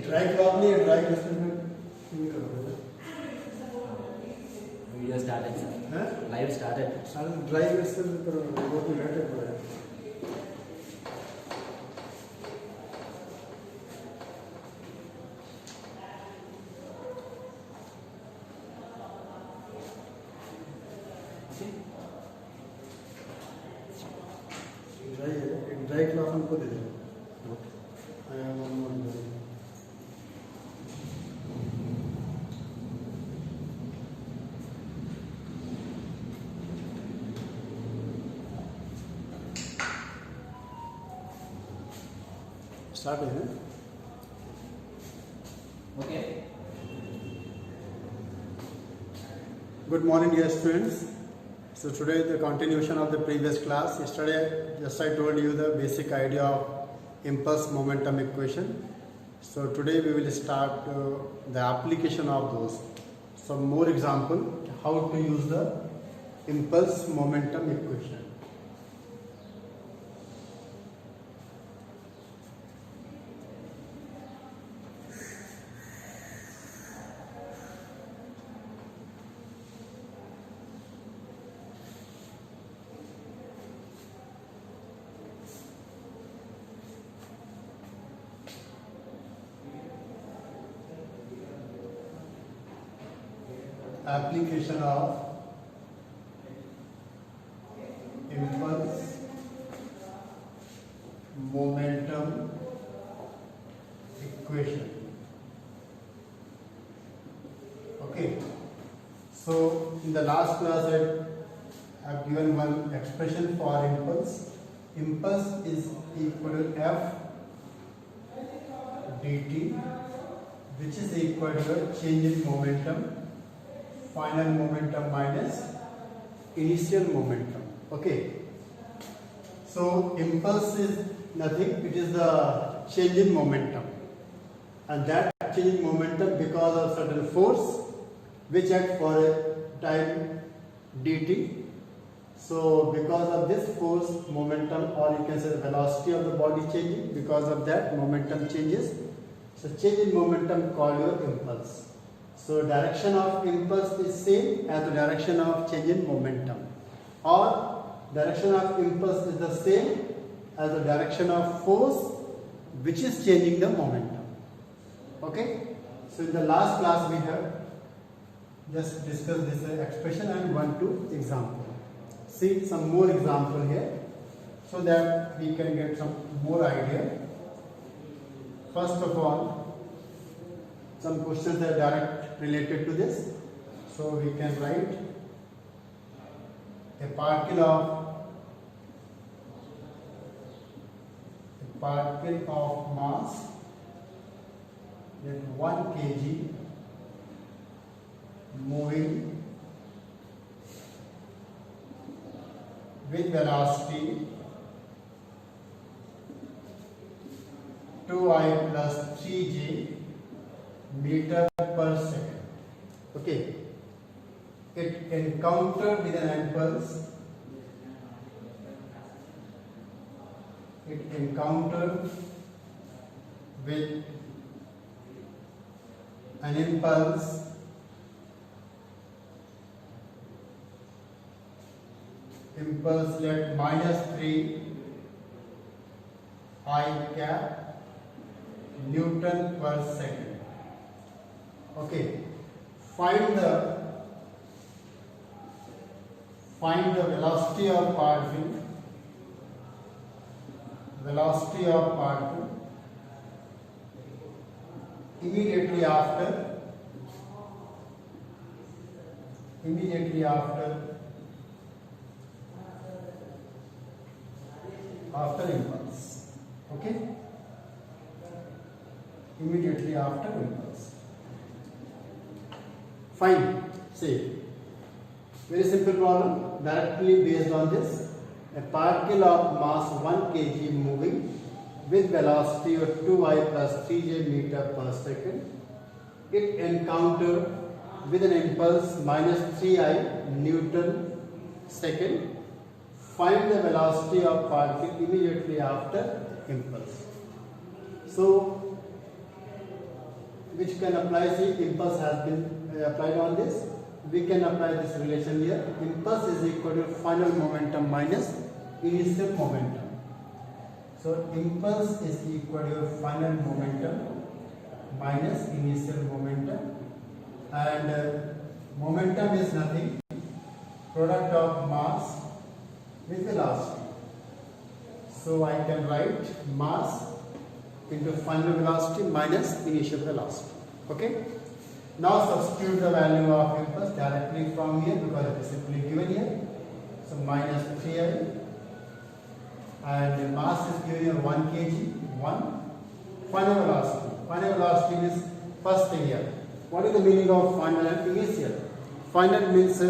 Dry cloth नहीं है, dry question में नहीं करोगे वीडियो स्टार्टेड सर, हैं? Live started. सारे ड्राई क्वेश्चन में करोगे, बहुत ही लेट हो रहा है। ड्राई है, एक ड्राई क्लॉथ हमको दे दो। स्टार्ट है ना? Okay. Good morning, dear students. So today the continuation of the previous class. Yesterday, just I told you the basic idea of impulse momentum equation. So today we will start the application of those. Some more example how to use the impulse momentum equation. Application of impulse momentum equation. Okay, so in the last class I have given one expression for impulse. Impulse is equal to F dt, which is equal to change in momentum, final momentum minus initial momentum. Okay, so impulse is nothing, it is the change in momentum, and that change in momentum because of certain force which act for a time dt. So because of this force, momentum, or you can say the velocity of the body changing, because of that momentum changes. So change in momentum called your impulse. So direction of impulse is same as the direction of change in momentum, or direction of impulse is the same as the direction of force which is changing the momentum. Okay, so in the last class we have just discussed this expression and 1-2 example. See some more example here so that we can get some more idea. First of all, some questions are direct related to this, so we can write a particle of mass at 1 kg moving with velocity 2I plus 3j meter per second. Okay, it encountered with an impulse. It encountered with an impulse at -3 I cap Newton per second. Okay, find the velocity of particle. Velocity of particle immediately after impulse. Okay, immediately after impulse. Fine. Say, very simple problem directly based on this. A particle of mass 1 kg moving with velocity of 2I plus 3j meter per second. It encountered with an impulse -3I Newton second. Find the velocity of particle immediately after impulse. So which can apply, see impulse has been applied on this. We can apply this relation here. Impulse is equal to final momentum minus initial momentum. So impulse is equal to final momentum minus initial momentum, and momentum is nothing, product of mass with velocity. So I can write mass into final velocity minus initial velocity. Okay. Now substitute the value of impulse directly from here because it is simply given here. So minus 3I, and the mass is given here 1 kg, 1. Final velocity. Final velocity means first thing here. What is the meaning of final and initial? Final means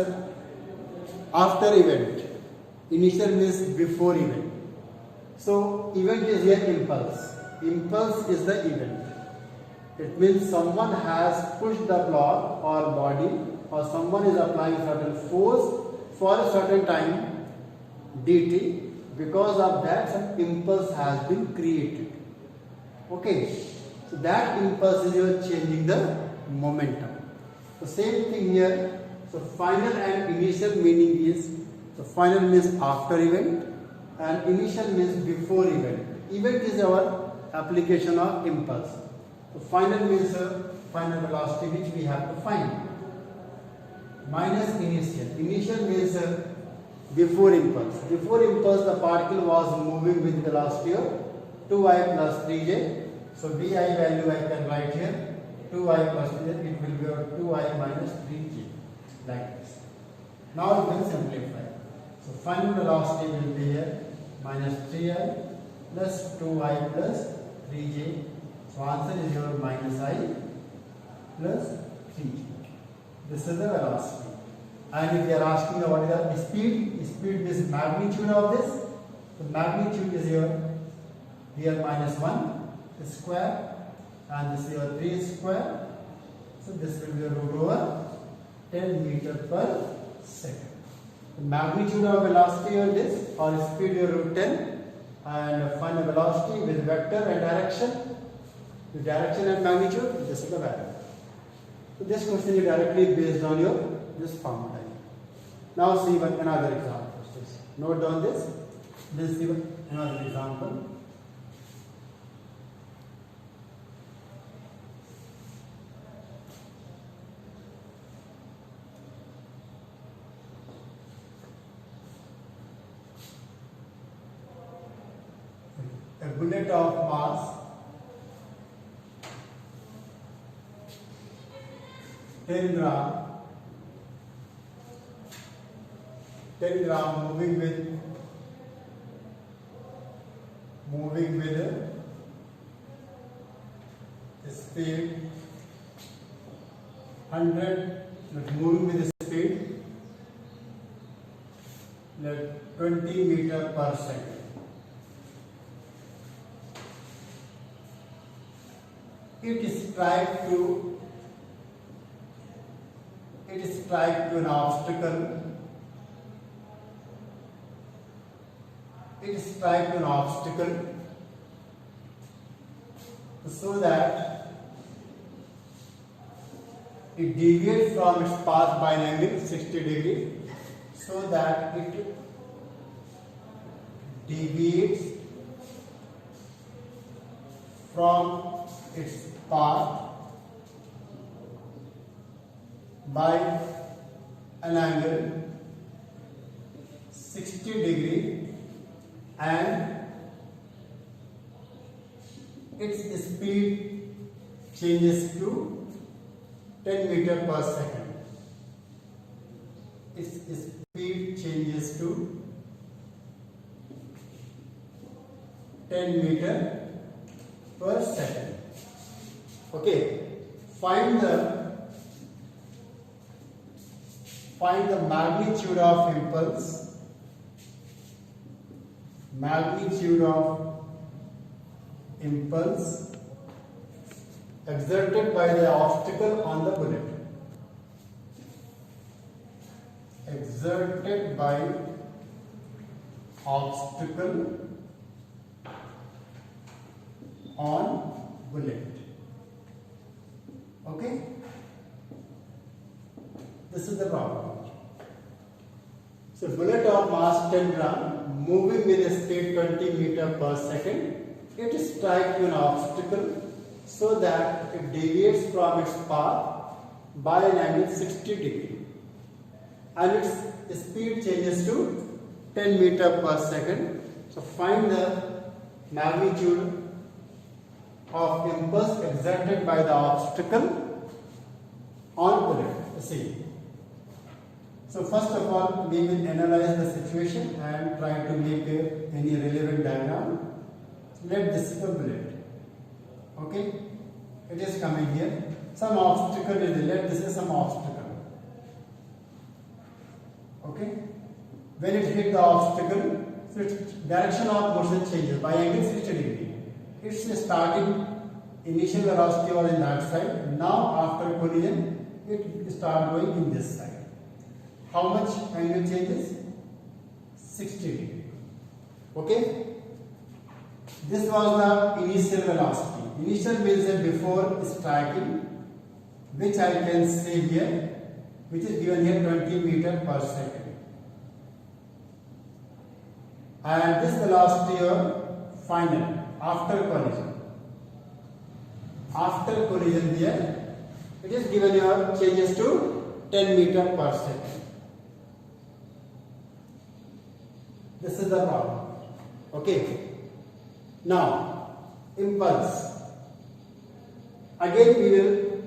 after event. Initial means before event. So event is here impulse. Impulse is the event. It means someone has pushed the block or body, or someone is applying certain force for a certain time dt. Because of that, some impulse has been created. Okay, so that impulse is your changing the momentum. So same thing here. So final and initial meaning is, so final means after event and initial means before event. Event is our application of impulse. So final means final velocity which we have to find. Minus initial. Initial means before impulse. Before impulse the particle was moving with velocity of 2I plus 3j. So di value I can write here 2I plus 3j. It will be 2I minus 3j, like this. Now you can simplify. So final velocity will be here minus 3I plus 2I plus 3j. So answer is your minus I plus 3j. This is the velocity. And if they are asking what is the speed, speed is magnitude of this. The magnitude is here minus 1 square, and this is your 3 square. So this will be root over 10 meter per second. The magnitude of velocity of this, or speed is root 10, and find the velocity with vector and direction. The direction and magnitude, this is the value. So this question is directly based on your this formula. Now see another example. Note down this. Let's see another example. A bullet of mass 10 gram moving with speed 100, moving with speed like 20 meter per second. It strike to an obstacle. It strike to an obstacle so that it deviates from its path by an angle 60 degrees, so that it deviates from its path by an angle 60 degree, and its speed changes to 10 meter per second. Its speed changes to 10 meter per second. Okay, find the magnitude of impulse. Magnitude of impulse exerted by the obstacle on the bullet. Exerted by obstacle on bullet. Okay, this is the problem. So bullet of mass 10 gram moving with a speed 20 meter per second, it strikes an obstacle so that it deviates from its path by an angle 60 degree and its speed changes to 10 meter per second. So find the magnitude of impulse exerted by the obstacle on bullet. See. So first of all, we will analyze the situation and try to make any relevant diagram. Let this is the bullet. Okay, it is coming here. Some obstacle is there. Let this is some obstacle. Okay, when it hit the obstacle, so its direction of motion changes by angle 60 degree. Its starting initial velocity was in that side. Now after collision, it start going in this side. How much angle changes? 60 degree. Okay. This was the initial velocity. Initial means that before striking, which I can say here, which is given here 20 meter per second. And this velocity of final after collision. After collision here, it is given here changes to 10 meter per second. This is the problem. Okay. Now, impulse. Again, we will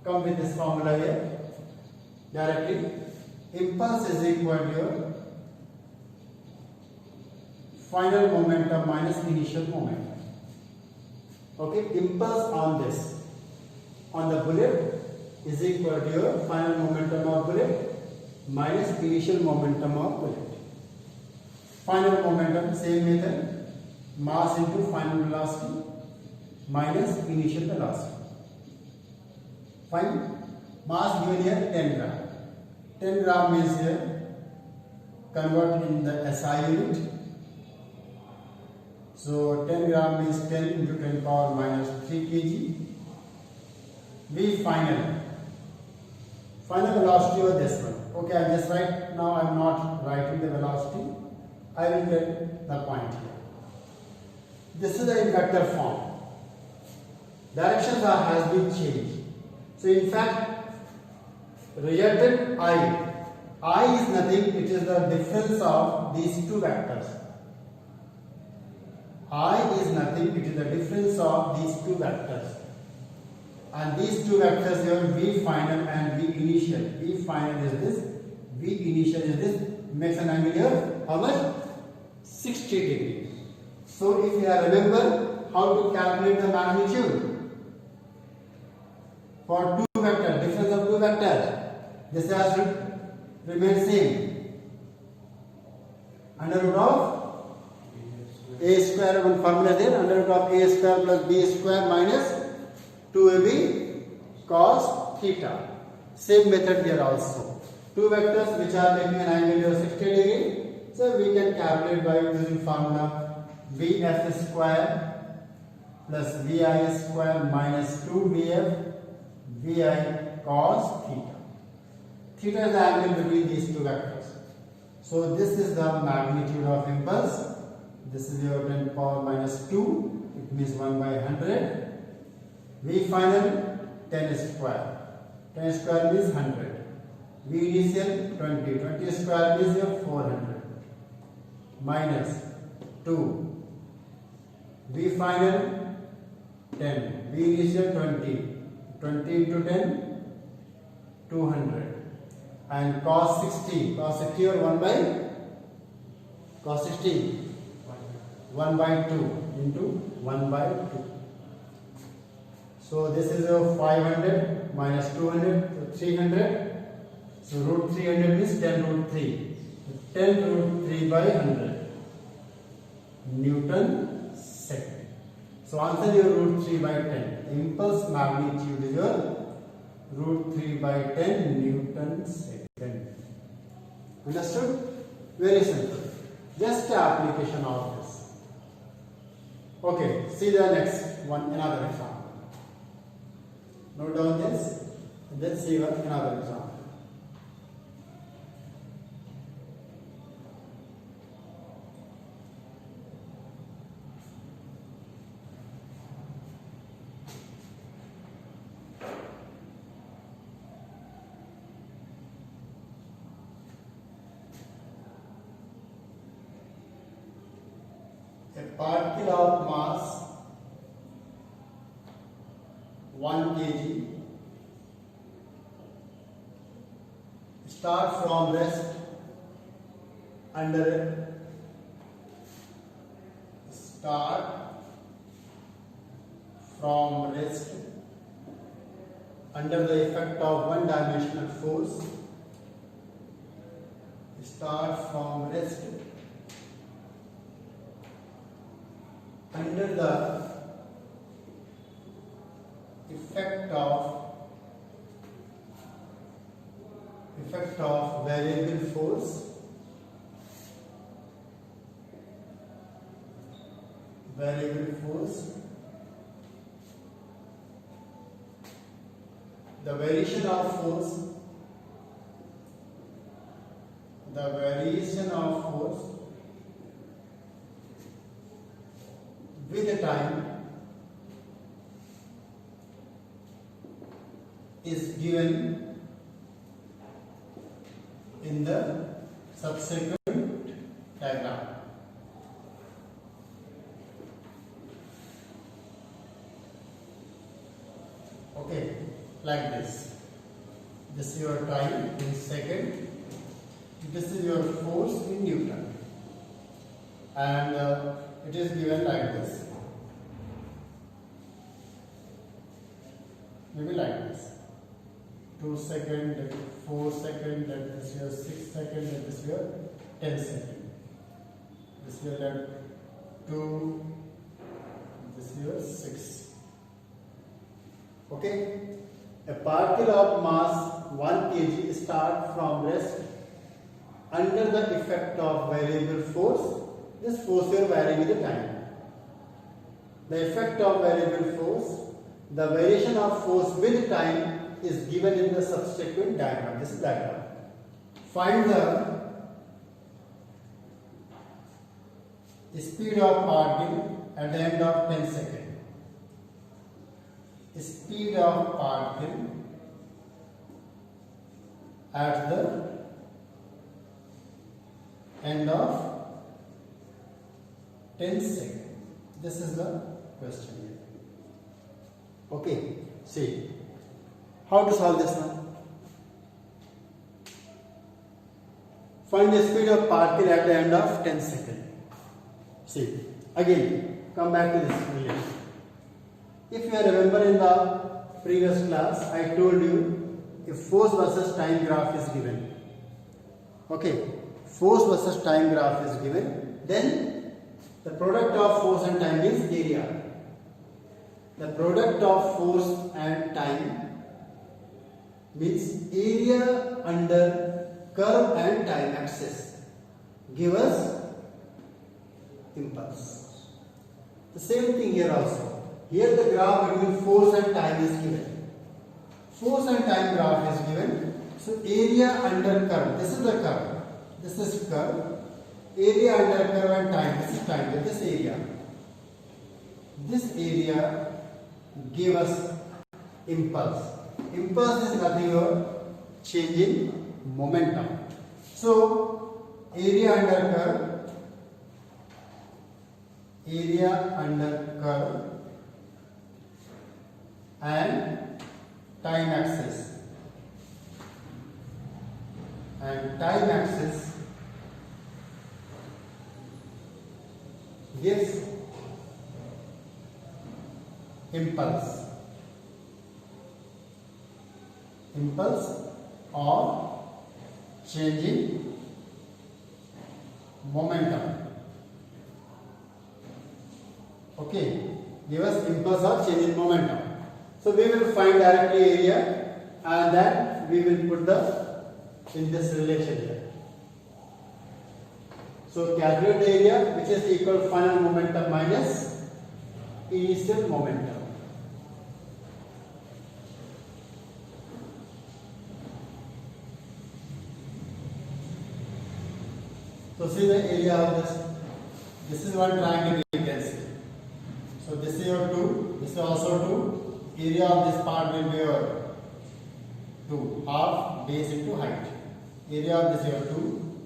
come with this formula here directly. Impulse is equal to final momentum minus initial momentum. Okay. Impulse on this, on the bullet, is equal to final momentum of bullet minus initial momentum of bullet. Final momentum, same method, mass into final velocity minus initial velocity. Fine. Mass given here 10 gram. 10 gram means here, convert in the SI unit. So 10 gram means 10 into 10 power minus 3 kg. V final. Final velocity was this one. Okay, I just write, now I am not writing the velocity. I will get the point here. This is the vector form. Directions has been changed. So in fact, resultant I is nothing, it is the difference of these two vectors. I is nothing, it is the difference of these two vectors. And these two vectors here, V final and V initial. V final is this, V initial is this, makes an angle here, how much? 60 degree. So if you remember how to calculate the magnitude for two vectors, difference of two vectors, this has to remain same. Under root of a square, one formula there, under root of a square plus b square minus 2ab cos theta. Same method here also. Two vectors which are making an angle of 60 degree. So we can calculate by using formula Vf square plus Vi square minus 2Vf Vi cos theta. Theta is the angle between these two vectors. So this is the magnitude of impulse. This is your 10 power minus 2. It means 1 by 100. V final 10 square. 10 square means 100. V initial 20. 20 square means your 400. Minus 2. V final 10. V initial 20. 20 into 10 200. And cos 60. Cos 60 or 1 by cos 60 1 by 2 into 1 by 2. So this is a 500 minus 200, so 300. So root 300 means 10 root 3. 10 root 3 by 100 Newton second. So answer your root 3 by 10. Impulse magnitude is your root 3 by 10 Newton second. Understood? Very simple. Just the application of this. Okay, see the next one, another example. Note down this and then see another example. A particle of mass 1 kg start from rest under the effect of one-dimensional force. Start from rest under the effect of variable force. The variation of force with the time is given in the subsequent diagram. Okay, like this. This is your time in second. This is your force in Newton, and it is given like this. Maybe like this. 2 seconds, that is 4 seconds, that is your 6 seconds, that is your 10 seconds. This will have 2, this is your 6. Okay? A particle of mass 1 kg start from rest under the effect of variable force. This force will vary with the time. The effect of variable force, the variation of force with time is given in the subsequent diagram. This is diagram. Find the speed of particle at the end of 10 seconds. Speed of particle at the end of 10 seconds. This is the question here. Okay, see how to solve this now. Find the speed of particle at the end of 10 seconds. See, again, come back to this relation. If you remember in the previous class, I told you if force versus time graph is given. Okay, force versus time graph is given, then the product of force and time is area. The product of force and time means area under curve and time axis give us impulse. The same thing here also. Here the graph between force and time is given. Force and time graph is given. So area under curve. This is the curve. This is curve. Area under curve and time. This is time. This area. This area give us impulse. Impulse is nothing but change in momentum. So area under curve. Area under curve and time axis, gives impulse or changing momentum. Okay, give us impulse or change in momentum. So we will find directly area and then we will put in this relation here. So calculate the area which is equal to final momentum minus initial momentum. So see the area of this. This is one triangle you can see. So this is your 2. This is also 2. Area of this part will be your 2. Half base into height. Area of this your 2.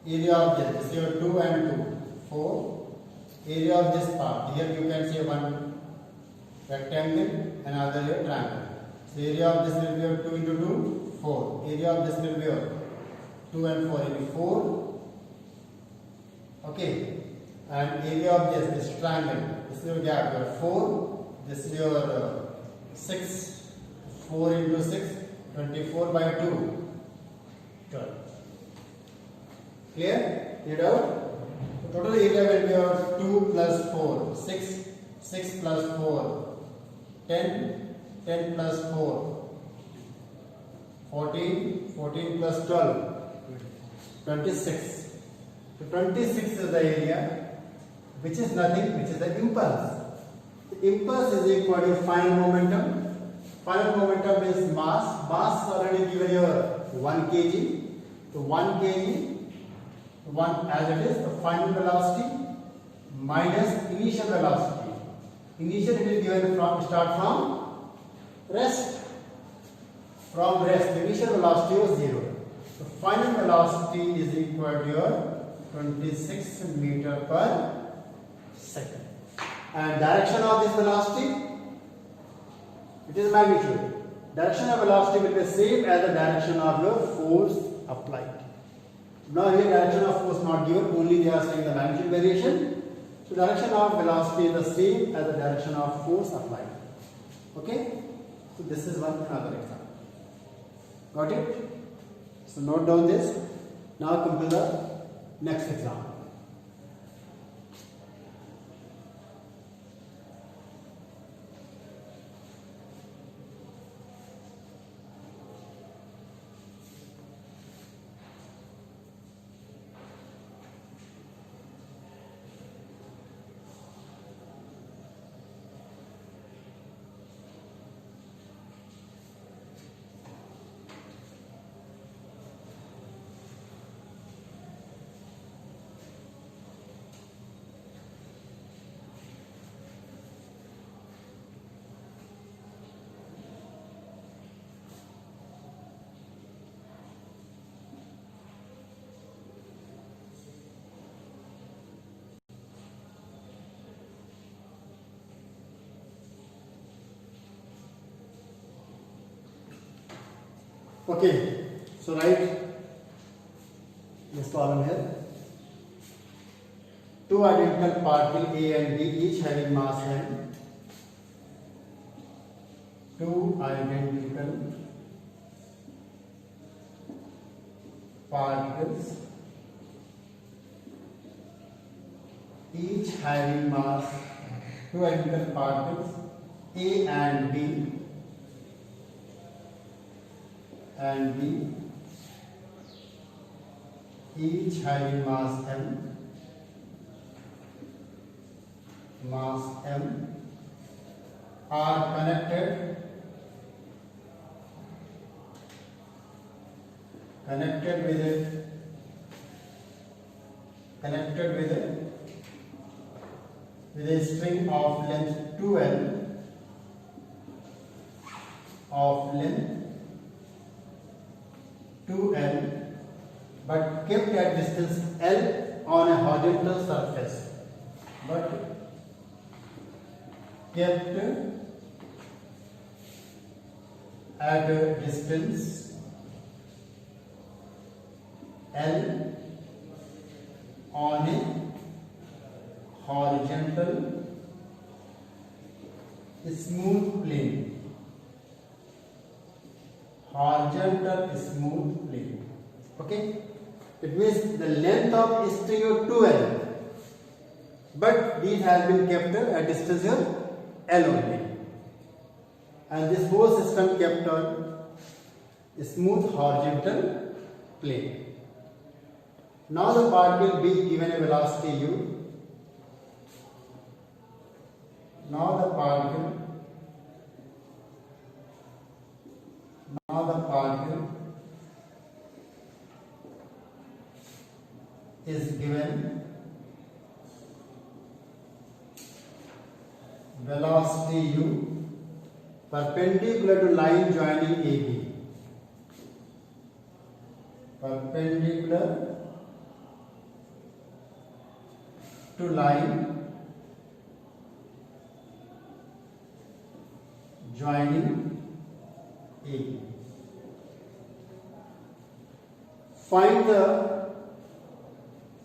Area of this is your 2 and 2. 4. Area of this part. Here you can see one rectangle, another your triangle. So area of this will be your 2 into 2, 4. Area of this will be your 2 and 4 will be 4. Okay. And area of this triangle, this is your gap, your 4. This is your 6. 4 into 6, 24 by 2. 12. Clear? Cleared out? So total area will be your 2 plus 4, 6. 6 plus 4, 10. 10 plus 4, 14. 14 plus 12, 26. So 26 is the area, which is nothing, which is the impulse. The impulse is equal to final momentum. Final momentum is mass. Mass is already given here 1 kg. So 1 kg, 1 as it is, the final velocity minus initial velocity. Initial it is given from from rest. From rest, the initial velocity was 0. The final velocity is equal to your 26 meter per second. And direction of this velocity, it is magnitude. Direction of velocity will be the same as the direction of your force applied. Now here direction of force not given, only they are saying the magnitude variation. So direction of velocity is the same as the direction of force applied. Okay? So this is another example. Got it? So note down this. Now come to the next example. Okay, so write this column here. Two identical particles A and B, each having mass m. Two identical particles, each having mass. Two identical particles A and B. Each having mass m, are connected with a string of length 2L, but kept at distance L on a horizontal surface. Kept at a distance L on a horizontal smooth plane. Horizontal smooth plane. Okay? It means the length of string is 2L, but these have been kept at distance of L only. And this whole system kept on a smooth horizontal plane. Now the particle B given a velocity u. Now the particle is given velocity u perpendicular to line joining AB. Perpendicular to line joining AB. Find the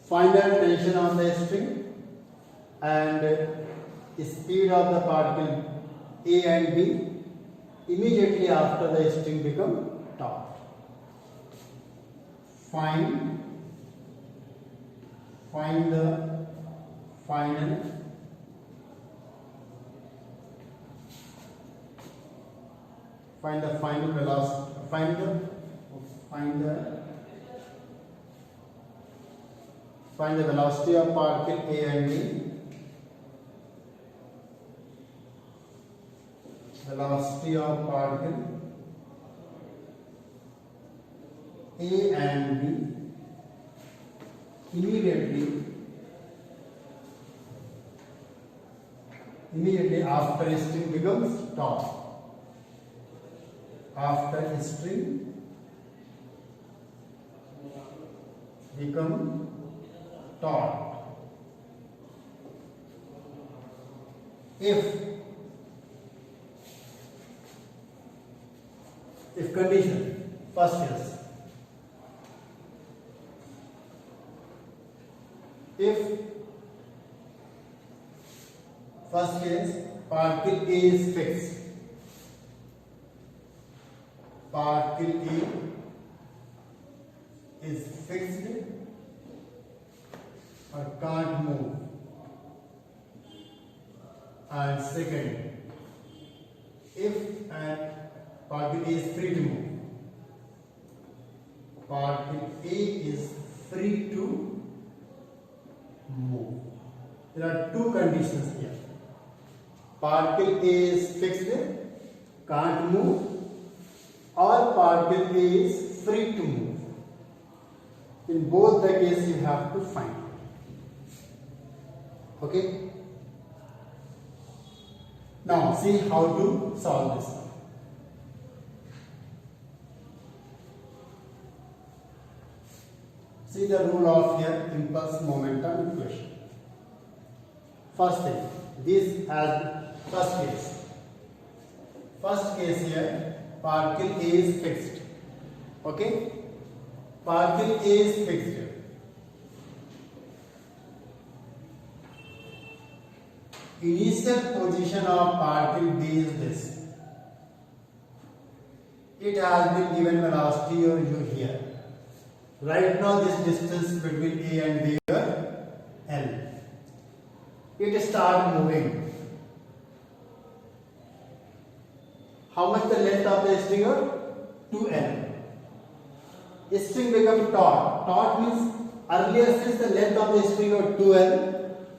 final tension on the string and speed of the particle A and B immediately after the string become taut. Find the final velocity. Find the velocity of particle A and B. Velocity of particle A and B immediately after string becomes taut. After string become taut. If condition, first case, particle A is fixed. Particle A is fixed or can't move. And second, if particle A is free to move. Particle A is free to move. There are two conditions here. Particle A is fixed, can't move, or particle A is free to move. In both the cases you have to find. Okay? Now see how to solve this. See the rule of here impulse momentum equation. First thing, this as first case. First case here, particle A is fixed. Okay? Particle A is fixed. Initial position of particle B is this. It has been given velocity or u here. Right now this distance between A and B is L. It starts moving. How much the length of the string? 2L. String becomes taut. Taut means earlier since the length of the string was 2L,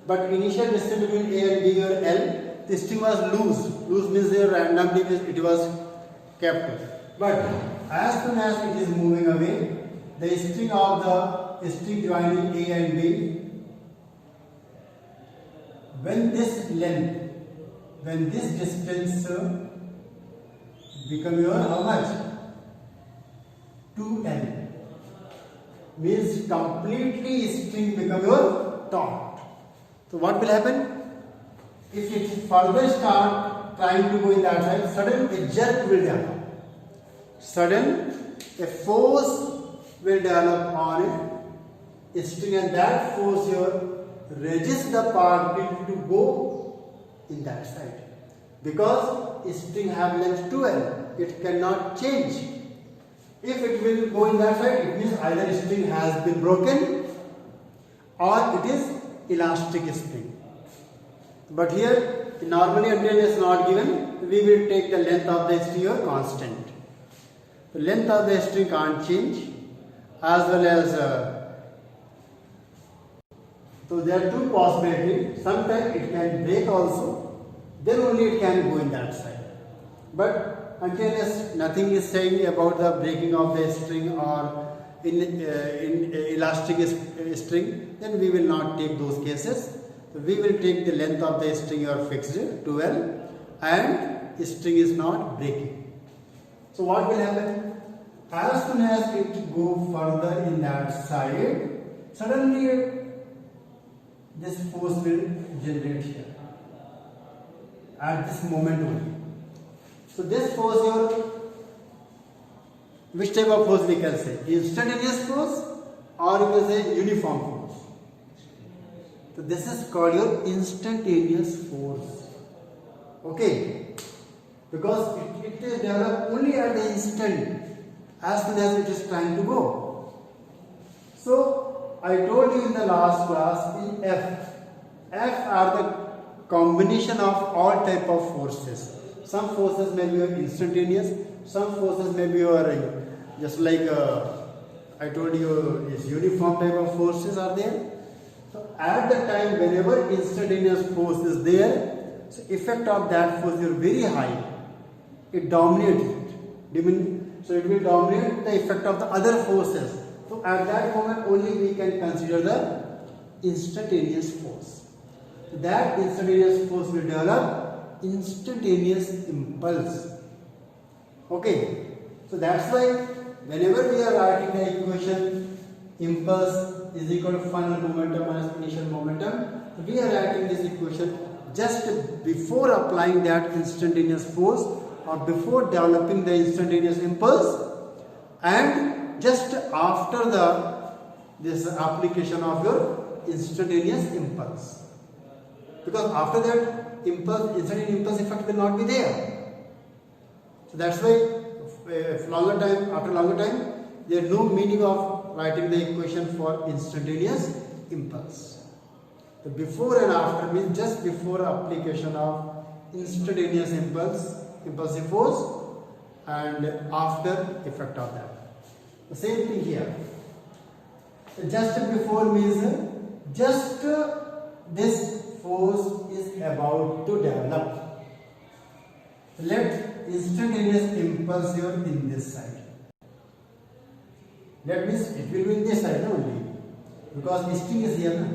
but initial distance between A and B or L, the string was loose. Loose means randomly it was kept. But as soon as it is moving away, the string of the string joining A and B, when this distance become your how much? 2L. Means completely string become your taut. So what will happen? If it further start trying to go in that side, sudden a jerk will develop. Sudden a force will develop on a string, and that force here resist the particle to go in that side. Because string have length 2L, it cannot change. If it will go in that side, it means either string has been broken or it is elastic spring. But here normally until it is not given, we will take the length of the string or constant. The length of the string can't change, as well as so there are two possibilities. Sometimes it can break also, then only it can go in that side. But until nothing is saying about the breaking of the string or in elastic string, then we will not take those cases. So we will take the length of the string you are fixed 12 and string is not breaking. So what will happen? As soon as it go further in that side, suddenly this force will generate here at this moment only. So this force here, which type of force we can say? Instantaneous force or you can say uniform force. So this is called your instantaneous force. Okay, because it is developed only at the instant as soon as it is trying to go. So I told you in the last class, in F are the combination of all type of forces. Some forces may be instantaneous, some forces may be just like I told you is uniform type of forces are there. So at the time whenever instantaneous force is there, so effect of that force is very high. It dominates it. So it will dominate the effect of the other forces. So at that moment only we can consider the instantaneous force. So that instantaneous force will develop instantaneous impulse. Okay. So that's why whenever we are writing the equation impulse is equal to final momentum minus initial momentum, we are writing this equation just before applying that instantaneous force or before developing the instantaneous impulse and just after this application of your instantaneous impulse. Because after that instantaneous impulse effect will not be there. So that's why after longer time, there is no meaning of writing the equation for instantaneous impulse. The before and after means just before application of instantaneous impulsive force and after effect of that. The same thing here. Just before means just this force is about to develop. Let instantaneous impulse here in this side. That means it will be in this side only because string is here. Na?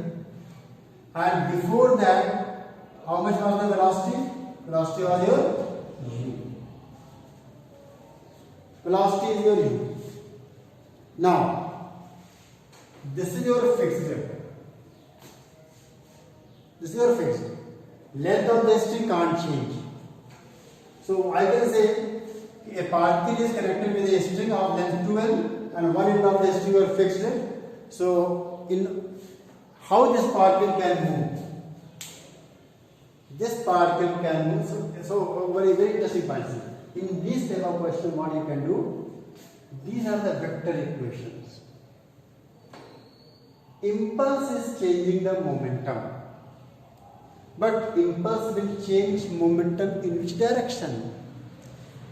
And before that, how much was the velocity? Velocity was your u. Velocity is your u. Now, this is your fixed vector. This is your fixed. Length of the string can't change. So I can say a particle is connected with a string of length 12 and one end of the string are fixed. So in how this particle can move? This particle can move. So very interesting point. In this type of question, what you can do? These are the vector equations. Impulse is changing the momentum. But impulse will change momentum in which direction?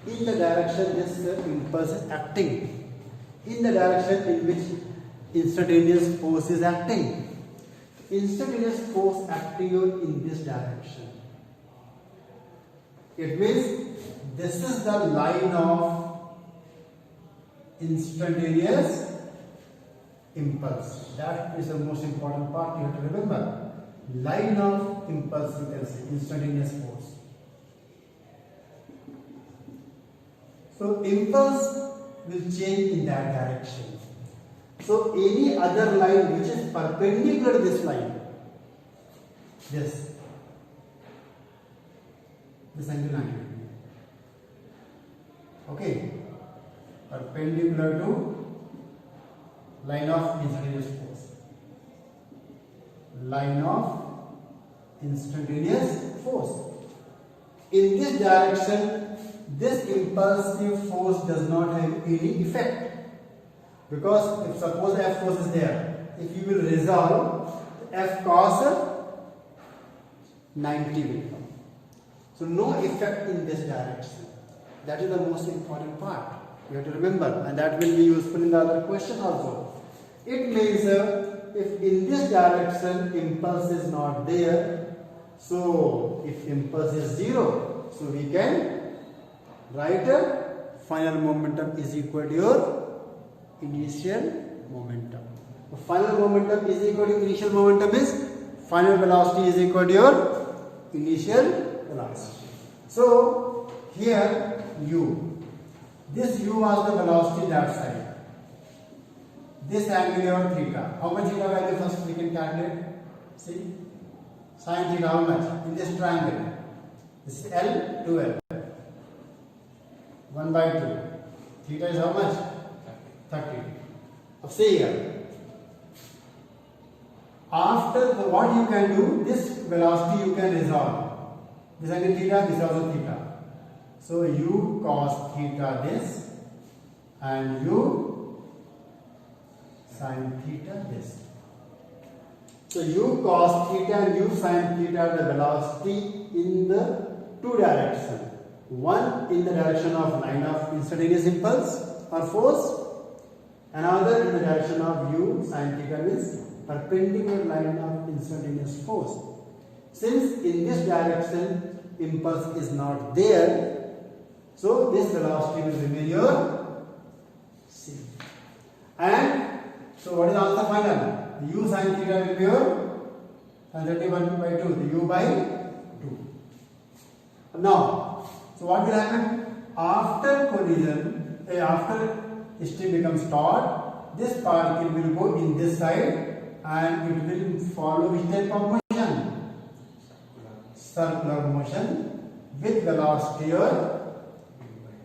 In the direction this impulse is acting. In the direction in which instantaneous force is acting. Instantaneous force acting in this direction. It means this is the line of instantaneous impulse. That is the most important part you have to remember. Line of impulse, you can say, instantaneous force. So impulse will change in that direction. So any other line which is perpendicular to this line, this angle, okay, perpendicular to line of instantaneous force. Line of instantaneous force. In this direction, this impulsive force does not have any effect. Because if suppose F force is there, if you will resolve, F cos 90 will come. So no effect in this direction. That is the most important part. You have to remember, and that will be useful in the other question also. It means if in this direction impulse is not there, so if impulse is 0, so we can write final momentum is equal to your initial momentum. The final momentum is equal to initial momentum is final velocity is equal to your initial velocity. So here u, this u was the velocity that side. This angle your theta. How much theta value first we can calculate? See, sin theta how much in this triangle? This is L to L. 1 by 2. Theta is how much? 30. Now see here. After what you can do, this velocity you can resolve. This angle theta, this is also theta. So u cos theta this and u sin theta this. So u cos theta and u sin theta are the velocity in the two directions. One in the direction of line of instantaneous impulse or force, another in the direction of u sin theta means perpendicular line of instantaneous force. Since in this direction impulse is not there, so this velocity will remain your c. And so what is also final? The u sin theta will be your 31 by 2, the u by 2. Now, so what will happen? After collision, after stream becomes taut, this particle will go in this side and it will follow which type of motion? Circular motion with velocity of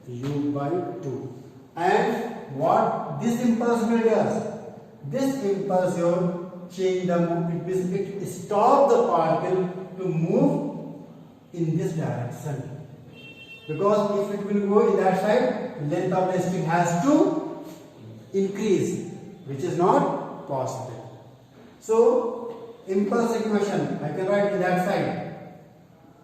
u by 2. And what this impulse will do? This impulse will change the movement, it stop the particle to move in this direction. Because if it will go in that side, length of the string has to increase, which is not possible. So, impulse equation, I can write in that side.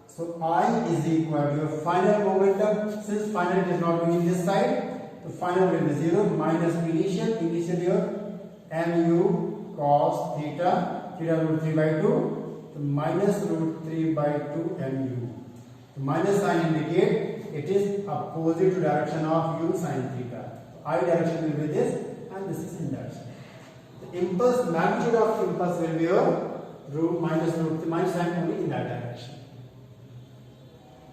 So, I is equal to your final momentum, since final is not going in this side, the final will be 0 minus initial your mu cos theta, theta root 3 by 2, so minus root 3 by 2 mu. The minus sign indicate it is opposite to direction of u sin theta. I direction will be this and this is in that side. The impulse, magnitude of impulse will be your minus root 3 minus sign only in that direction.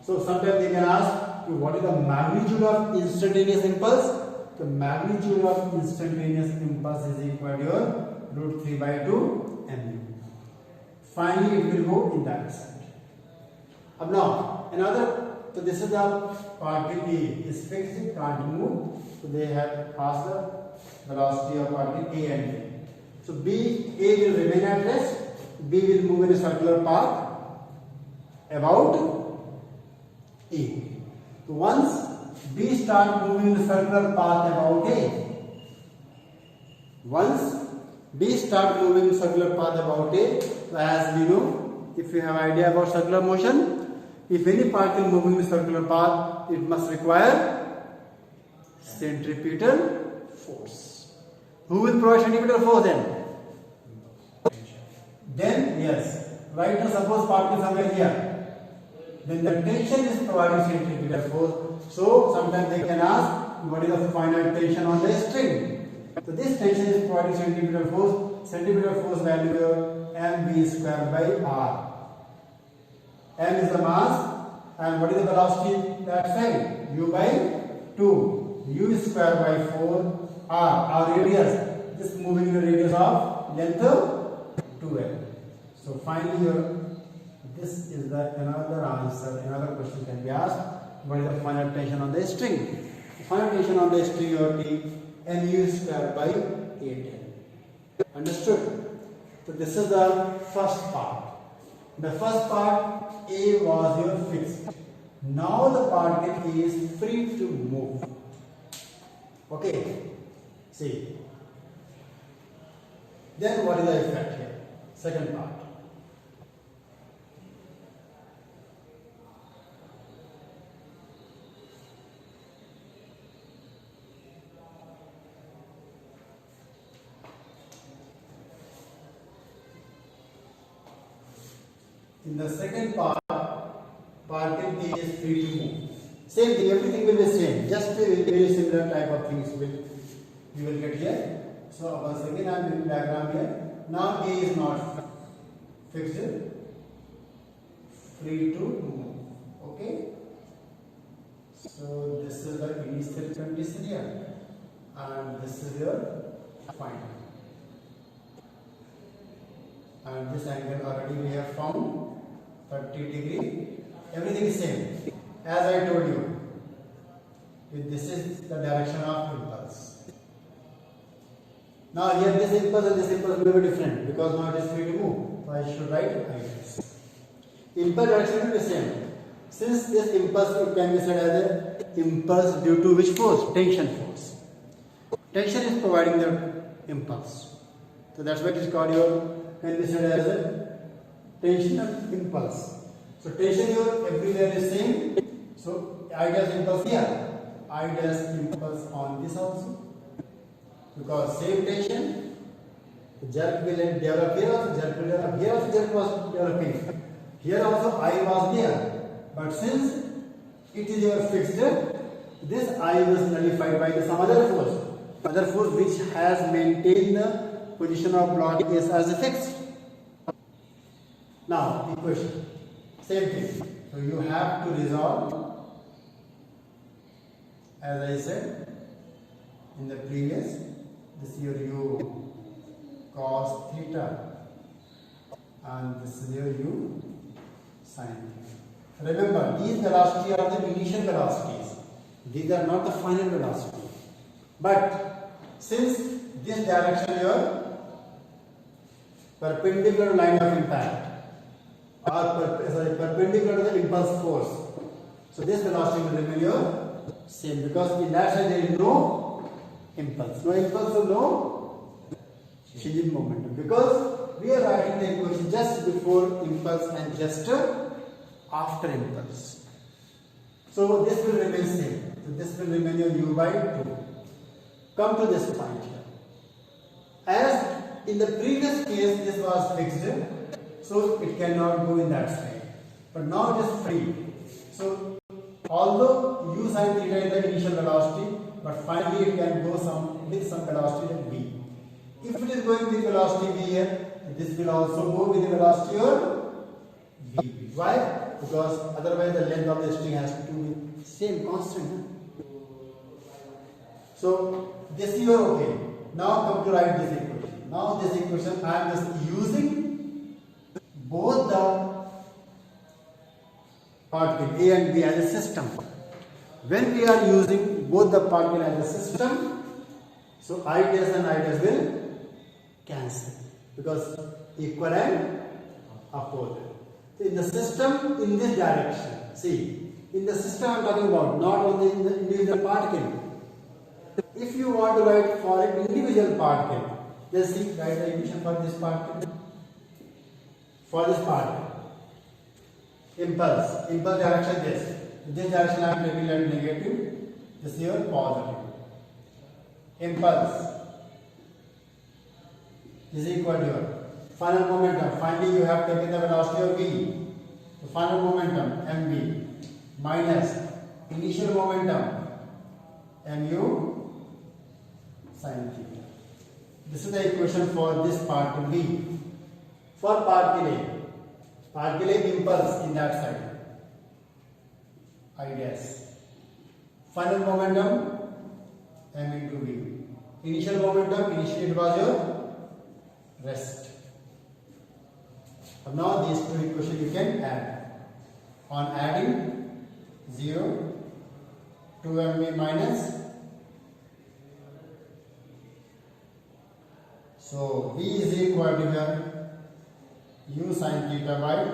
So sometimes they can ask you what is the magnitude of instantaneous impulse? The magnitude of instantaneous impulse is equal to your root 3 by 2 mu. Finally, it will go in that side. Now, so this is the particle A is fixed, it can't move. So they have asked the velocity of particle A and B. So A will remain at rest, B will move in a circular path about A. So once B start moving in a circular path about A, once B start moving in circular path about A, so as we know, if you have idea about circular motion, if any particle moving in circular path, it must require centripetal force. Who will provide centripetal force then? Then yes, right now suppose particle somewhere here, then the tension is providing centripetal force. So sometimes they can ask what is the final tension on the string. So this tension is providing centripetal force. Centripetal force value mv square by r. M is the mass and what is the velocity that side? U by 2. U square by 4 r radius. Just moving the radius of length 2l. So finally this is the another answer. Another question can be asked. What is the final tension on the string? The final tension on the string will be mu square by 8l. Understood? So this is the first part. The first part A was your fixed. Now the particle is free to move. Okay. See. Then what is the effect here? Second part. In the second part, particle A is free to move. Same thing, everything will be same. Just a very similar type of things you will get here. again I am doing diagram here. Now A is not fixed, free to move. Okay. So this is the initial condition here, and this is your final. And this angle already we have found 30 degree. Everything is same as I told you. This is the direction of impulse. Now here this impulse and this impulse will be different because now it is free to move. So I should write IS. Impulse direction will be the same. Since this impulse can be said as an impulse due to which force? Tension force. Tension is providing the impulse. So that's why it is called can be said as a tensional impulse. So tension here everywhere is same. So I dash impulse here, I dash impulse on this also. Because same tension, the jerk will develop here also, jerk will develop here also, jerk was developing. Here also I was there. But since it is your fixed, this I was nullified by some other force which has maintained the position of block S as a fixed. Now equation, same thing. So you have to resolve, as I said in the previous, this is your u cos theta and this is your u sin theta. Remember, these velocities are the initial velocities. These are not the final velocity. But since this direction your perpendicular line of impact or perpendicular to the impulse force, so this velocity will remain your same because in that side there is no impulse. No impulse, so no change in momentum because we are writing the equation just before impulse and just after impulse. So this will remain same. So this will remain your u by 2. Come to this point here. As in the previous case this was fixed, so it cannot go in that side. But now it is free. So although u sin theta is the initial velocity, but finally it can go with some velocity at v. If it is going with velocity v here, this will also go with the velocity of v. Why? Because otherwise the length of the string has to be same constant. So this is your okay. Now come to write this equation. Now this equation I am just using both the particle A and B as a system. When we are using both the particle as a system, so I dash and I dash will cancel because equal and opposite. So in the system, in this direction, see, in the system I am talking about, not only in the individual particle. If you want to write for an individual particle, just see, write the equation for this particle. For this particle, impulse direction this direction I am taking as negative, this is your positive. Impulse is equal to your final momentum. Finally, you have taken the velocity of v. The final momentum mv minus initial momentum mu sin theta. This is the equation for this particle B. For particle A impulse in that side, I dash. Final momentum m into v. Initial momentum, initially it was your rest. Now these two equations you can add. On adding 0 to mv minus, so v is equal to here u sin theta by 2.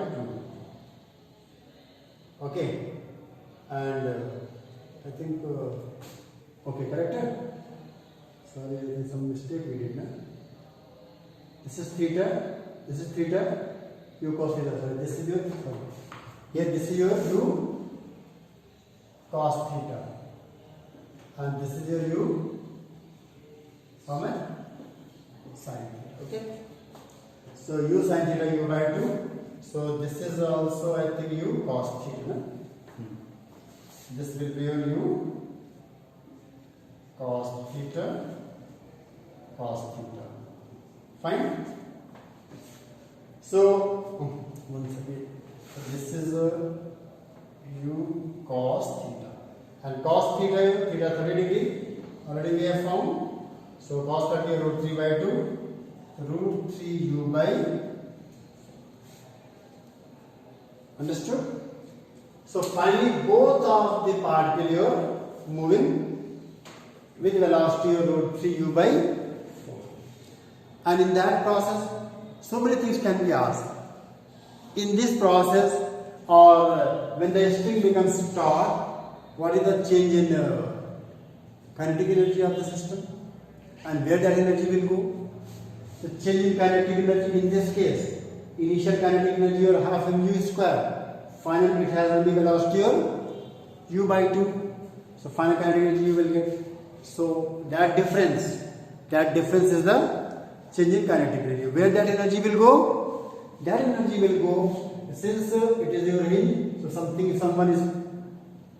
Okay, and I think okay, correct? Sorry, there is some mistake we did. This is theta, u cos theta. Sorry, this is your here. This is your u cos theta, and this is your u sin theta. Okay. So u sin theta you write 2. So this is also I think u cos theta. This will be your u cos theta Fine. So once again, this is u cos theta, and cos theta 30 degree already we have found. So cos 30 root 3 by 2, root 3 u by, understood? So finally both of the particle you are moving with velocity of root 3 u by 4, and in that process so many things can be asked. In this process, or when the string becomes taut, what is the change in kinetic energy of the system, and where that energy will go? The change in kinetic energy in this case, initial kinetic energy or half mv square, finally it has only velocity or u by 2, so final kinetic energy you will get. So that difference is the change in kinetic energy. Where that energy will go? That energy will go, since it is your hinge, so someone is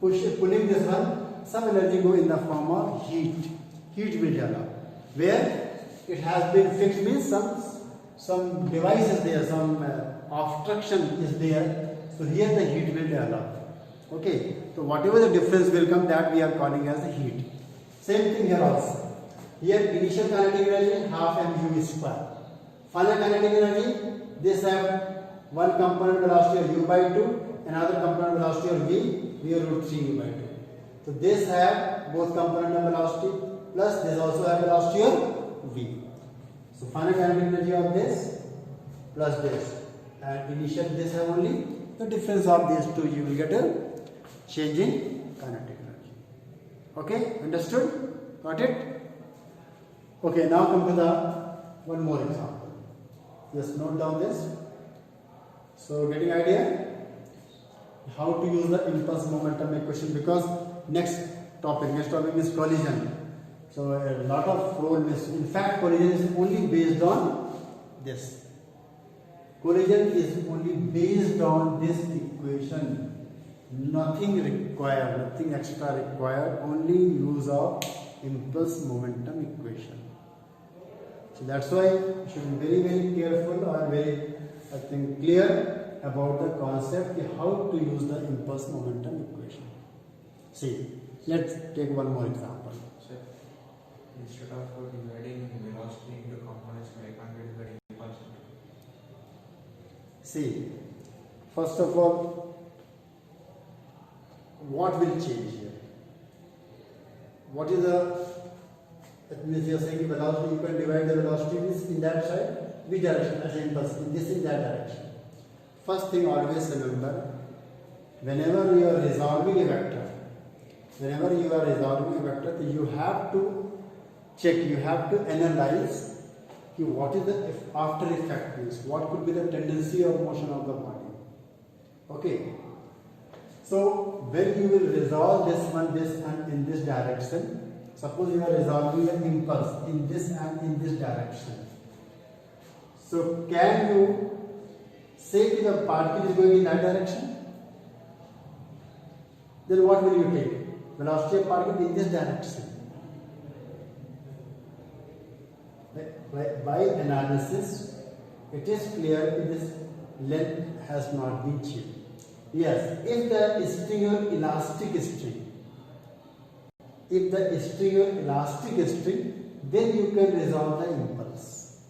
pulling this one, some energy go in the form of heat will develop. Where it has been fixed means some device is there, some obstruction is there, so here the heat will develop. Okay, so whatever the difference will come, that we are calling as the heat. Same thing here also. Here initial kinetic energy half mv square, final kinetic energy, this have one component velocity of u by 2, another component velocity of v, we are root 3 u by 2. So this have both component of velocity, plus this also have velocity of v. So final kinetic energy of this plus this, and initial this have only the difference of these two, you will get a change in kinetic energy. Okay, understood? Got it? Okay, now come to the one more example. Just note down this. So getting idea how to use the impulse momentum equation, because next topic is collision. So a lot of role miss. In fact, collision is only based on this. Collision is only based on this equation. Nothing required, nothing extra required. Only use of impulse momentum equation. So that's why you should be very careful or very, I think, clear about the concept of how to use the impulse momentum equation. See, let's take one more example. Sir, instead of dividing velocity into components, why can't we divide impulse into? See, first of all, what will change here? What is the, that means you are saying velocity, you can divide the velocity in that side, which direction as impulse, in this in that direction. First thing, always remember, whenever you are resolving a vector, you have to check, you have to analyze what is the after effect means, what could be the tendency of motion of the body. Okay. So when you will resolve this one, this and in this direction, suppose you are resolving an impulse in this and in this direction. So can you say that the particle is going in that direction? Then what will you take? Velocity of particle in this direction. By analysis, it is clear that this length has not been changed. Yes, if the string is elastic string, then you can resolve the impulse.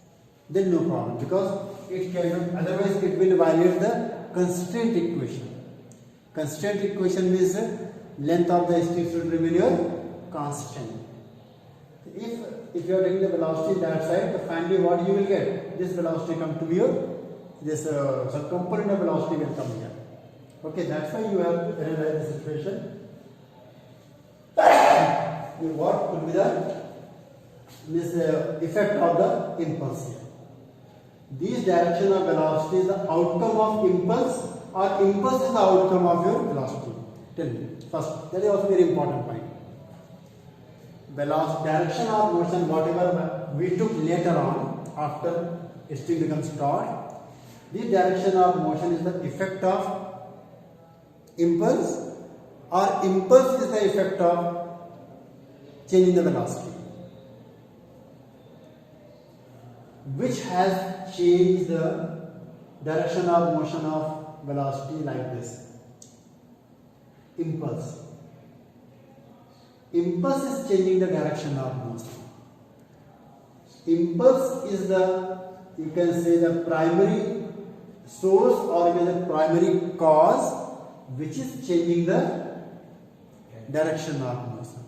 Then no problem, because it cannot, otherwise it will violate the constraint equation. Constraint equation means length of the string should remain your constant. If you are taking the velocity that side, finally what you will get? This velocity come to your, this component of velocity will come here. Okay, that's why you have to analyze the situation. What could be the effect of the impulse here? These direction of velocity is the outcome of impulse, or impulse is the outcome of your velocity? Tell me first. That is also very important point. Velocity, direction of motion, whatever we took later on after string becomes taut, this direction of motion is the effect of impulse, or impulse is the effect of change in the velocity. which has changed the direction of motion of velocity like this. Impulse. Impulse is changing the direction of motion. Impulse is the, you can say, the primary source or the primary cause which is changing the direction of motion.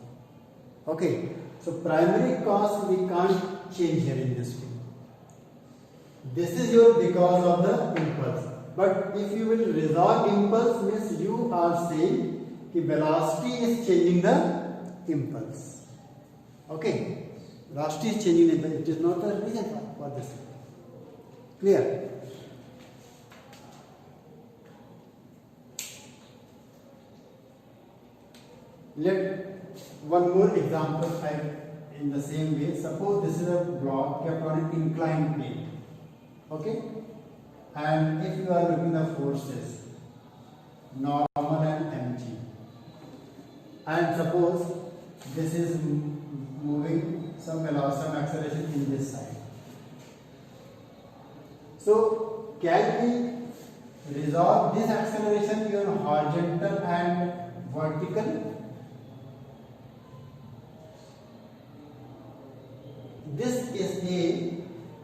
Okay, so primary cause we can't change here in this way. This is your because of the impulse. But if you will resolve impulse, means you are saying that velocity is changing the impulse. Okay, velocity is changing the impulse. It is not the reason for this. Clear? Let one more example in the same way. Suppose this is a block kept on an inclined plane. Okay, and if you are looking at the forces normal and mg, and suppose this is moving some velocity, some acceleration in this side. So can we resolve this acceleration in horizontal and vertical? This is A.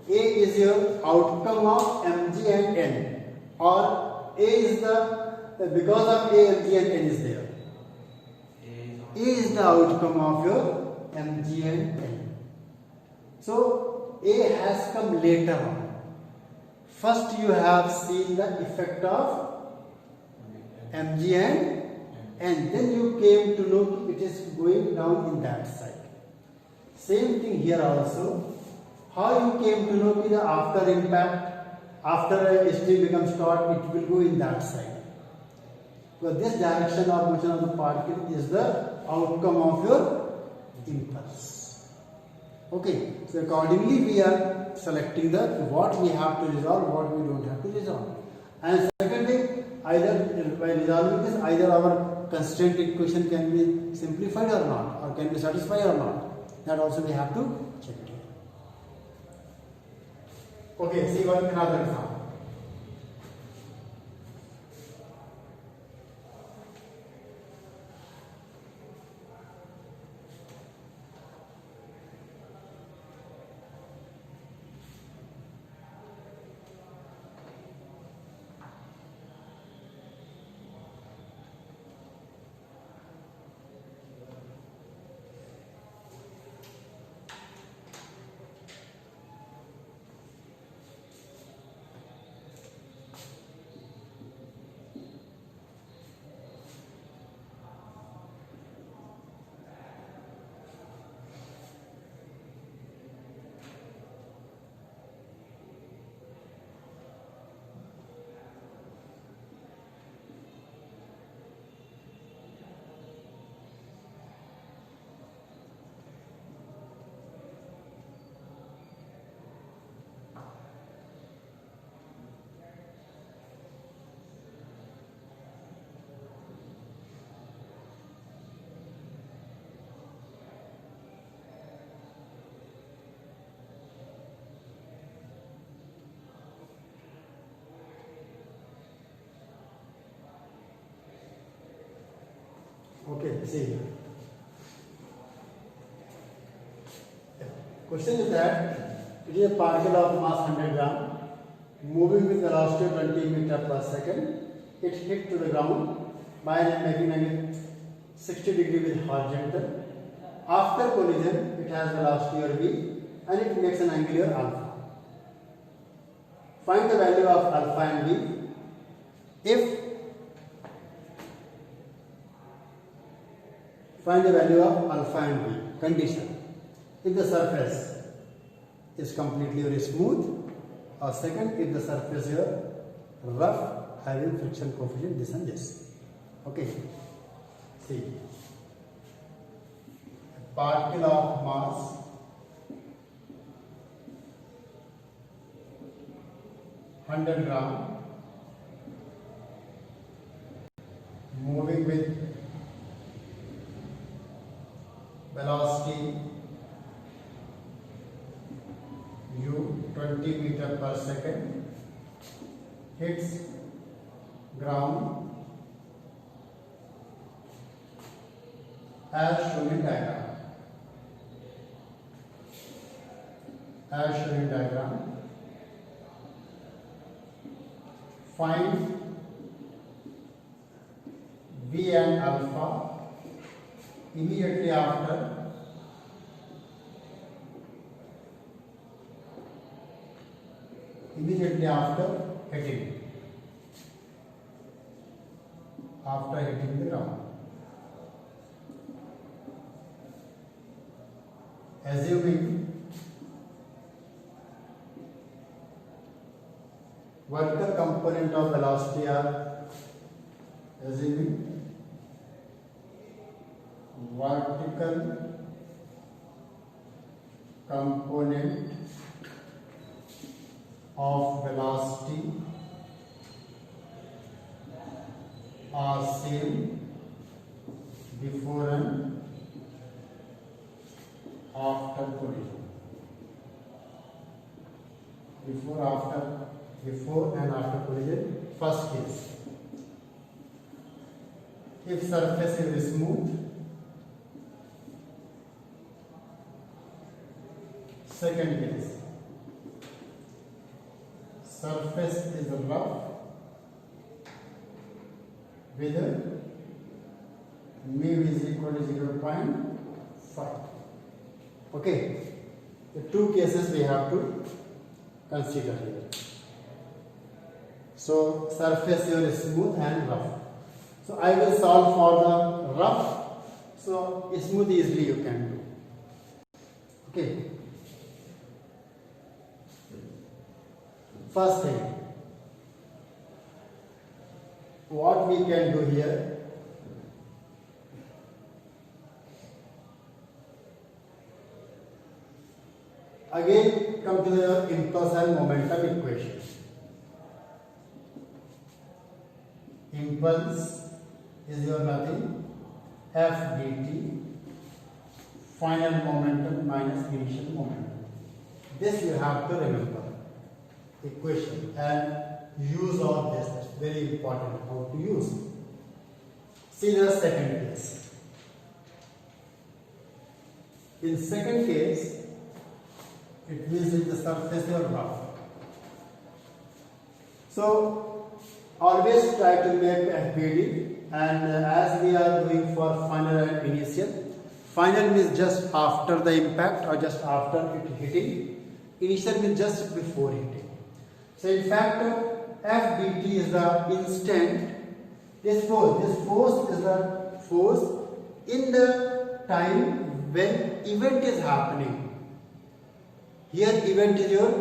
A is your outcome of mg and n, or A is the, because of A, mg and n is there. A is the outcome of your mg and n. So A has come later on. First you have seen the effect of mg and n, then you came to know it is going down in that side. Same thing here also. How you came to know that after impact, after a stream becomes taut, it will go in that side. Because this direction of motion of the particle is the outcome of your impulse. Okay, so accordingly we are selecting the what we have to resolve, what we don't have to resolve. And secondly, either by resolving this, either our constraint equation can be simplified or not, or can be satisfied or not. That also we have to check it. Okay, see one another example. Okay, see here. Question is that it is a particle of mass 100 gram moving with velocity of 20 meter per second. It hit to the ground by making angle 60 degree with horizontal. After collision, it has velocity or v, and it makes an angular alpha. Find the value of alpha and v. Find the value of alpha and v. Condition: if the surface is completely very smooth, or second, if the surface is rough, having friction coefficient this and this. Okay. See, a particle of mass (100 gram) moving with velocity u 20 meter per second, hits ground as shown in diagram. As shown in diagram, find V and alpha immediately after hitting the ground. Assuming vertical component of velocity are vertical component of velocity are same before and after collision. Before and after collision. First case, if surface is smooth. Second case, surface is rough with mu is equal to 0.5. Okay, the two cases we have to consider here. So surface here is smooth and rough. So I will solve for the rough. So smooth easily you can do. Okay. First thing, what we can do here, again come to the impulse and momentum equation. Impulse is your nothing, F dt, final momentum minus initial momentum. This you have to remember. Equation and use of this, that's very important how to use. See the second case. In second case, it means if the surface is rough. So always try to make FBD, and as we are doing for final and initial, final means just after the impact or just after it hitting, initial means just before hitting. So in fact, FBT is the instant. This force is the force in the time when event is happening. Here event is your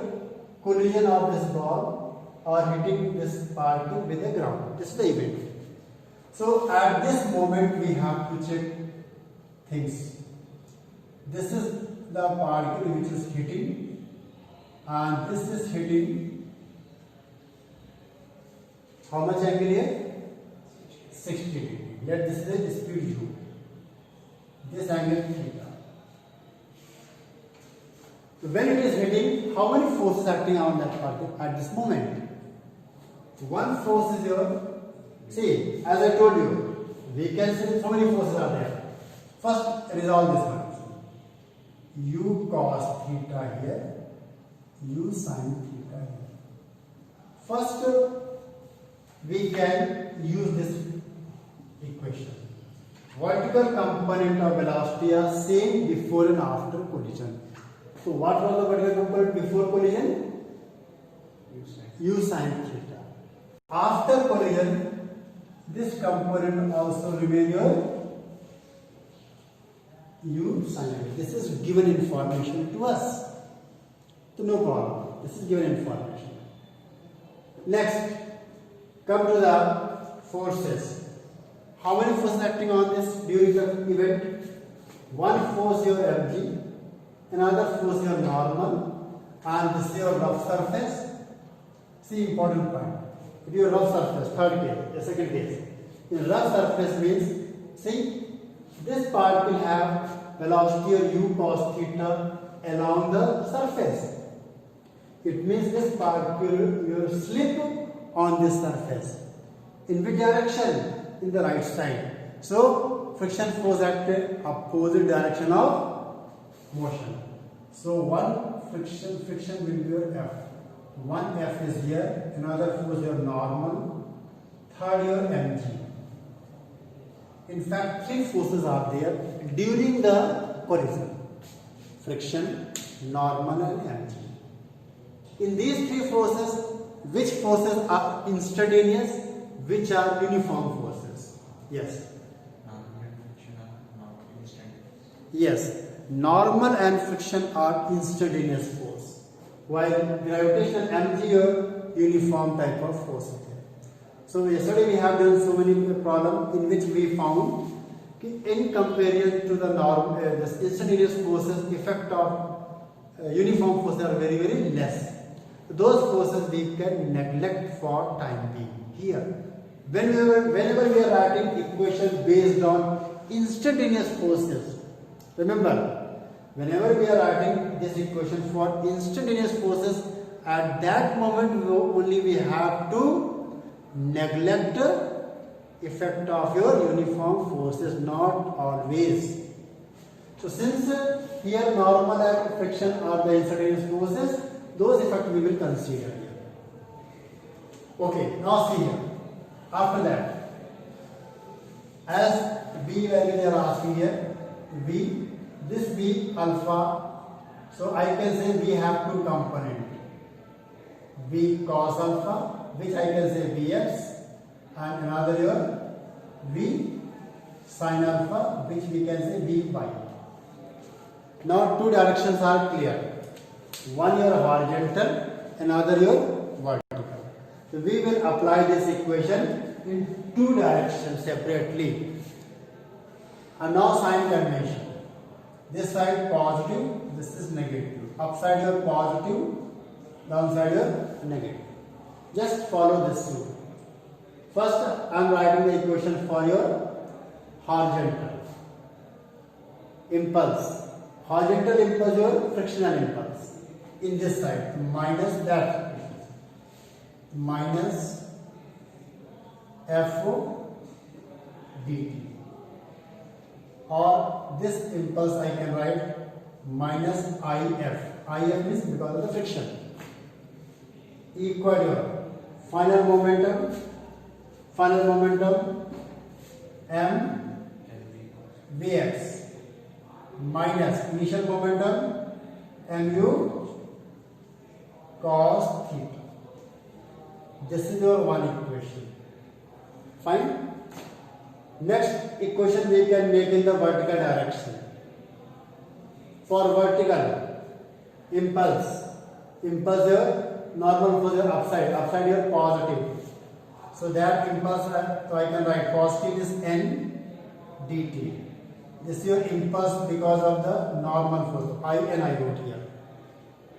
collision of this ball or hitting this particle with the ground. This is the event. So at this moment we have to check things. This is the particle which is hitting, and this is hitting. How much angle here? 60 degree. Let this is the speed u. This angle theta. So when it is hitting, how many forces acting on that particle at this moment? One force is your, see, as I told you, we can see how many forces are there. First, resolve this one. U cos theta here, U sin theta here. First, we can use this equation. Vertical component of velocity are same before and after collision. So what was the vertical component before collision? U sin theta. After collision, this component also remain your U sin theta. This is given information to us. So no problem. This is given information. Next, come to the forces. How many forces acting on this during the event? One force your Fg, another force your normal, and this is your rough surface. See, important point. If your rough surface, third case, the second case. In rough surface means, see, this part will have velocity or u cos theta along the surface. It means this particle will slip on this surface. In which direction? In the right side. So friction force at the opposite direction of motion. So one friction will be your F. One F is here, another force your normal, third your mg. In fact, three forces are there during the collision: friction, normal and mg. In these three forces, which forces are instantaneous, which are uniform forces? Yes. Normal and friction are not instantaneous. Yes, normal and friction are instantaneous force, while gravitational mg are uniform type of force. So yesterday we have done so many problems in which we found in comparison to the the instantaneous forces, effect of uniform forces are very less. Those forces we can neglect for time being. Here, whenever we are writing equation based on instantaneous forces, remember, whenever we are writing this equation for instantaneous forces, at that moment only we have to neglect effect of your uniform forces, not always. So since here normal and friction are the instantaneous forces, those effects we will consider here. Okay, now see here. After that, as B value they are asking here, B, this B alpha, so I can say we have two components. V cos alpha, which I can say Vx, and another here V sin alpha, which we can say Vy. Now two directions are clear. One your horizontal, another your vertical. So we will apply this equation in two directions separately. And now sign convention. This side positive, this is negative. Upside your positive, downside your negative. Just follow this rule. First, I am writing the equation for your horizontal impulse. Horizontal impulse, your frictional impulse. In this side, minus that, minus FO dt. Or this impulse I can write minus IF. IF is because of the friction. Equal your final momentum M Vx minus initial momentum mu cos theta. This is your one equation. Fine. Next equation we can make in the vertical direction. For vertical impulse your normal force your upside your positive. So that impulse, so I can write positive is n dt. This is your impulse because of the normal force. I wrote here.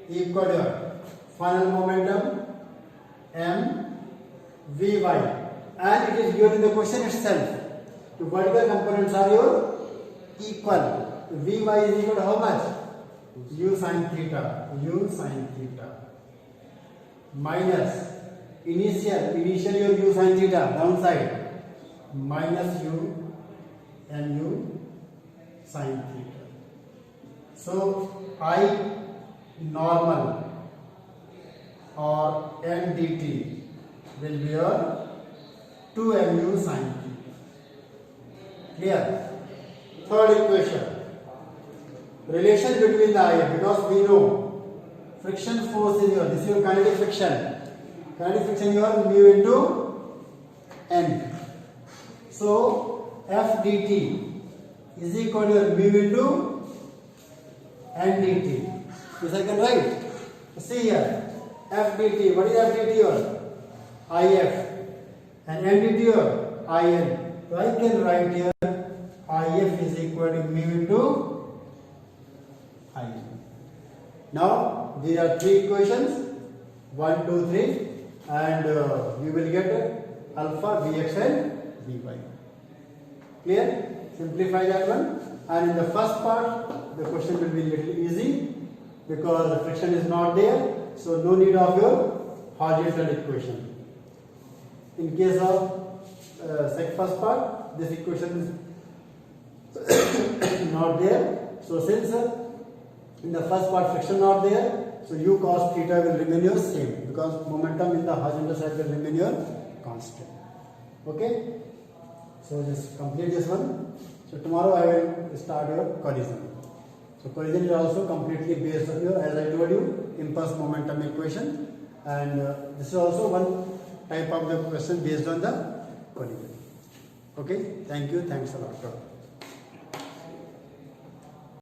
Equal your final momentum m Vy, and it is given in the question itself. The vertical components are your equal. Vy is equal to how much? U sin theta minus initial your U sin theta downside minus U and U sin theta. So I normal or n dt will be your 2mu sin theta. Clear? Third equation. Relation between the IF, because we know friction force is your, this is your kinetic friction. Kinetic friction your mu into n. So F dt is equal to mu into n dt. This I can write. See here, F dt. What is F dt your? IF. And n dt your IN. So I can write here IF is equal to mu into IN. Now these are three equations, 1, 2, 3, and we will get alpha, Vx and Vy. Clear? Simplify that one. And in the first part, the question will be little easy. because the friction is not there, so no need of your horizontal equation. In case of first part, this equation is not there. So since in the first part friction not there, so u cos theta will remain your same because momentum in the horizontal side will remain your constant. Okay. So just complete this one. So tomorrow I will start your collision. So collision is also completely based on your, as I told you, impulse momentum equation, and this is also one type of the question based on the collision. Okay. Thank you. Thanks a lot.